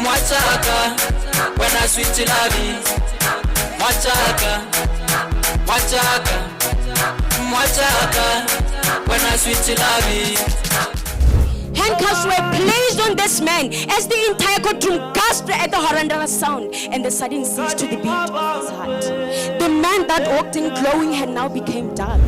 Motswana, when I sweet love is Motswana, when I sweet love is. Handcuffs were placed on this man as the entire courtroom gasped at the horrendous sound and the sudden cease to the beat of his heart. The man that walked in glowing had now become dark.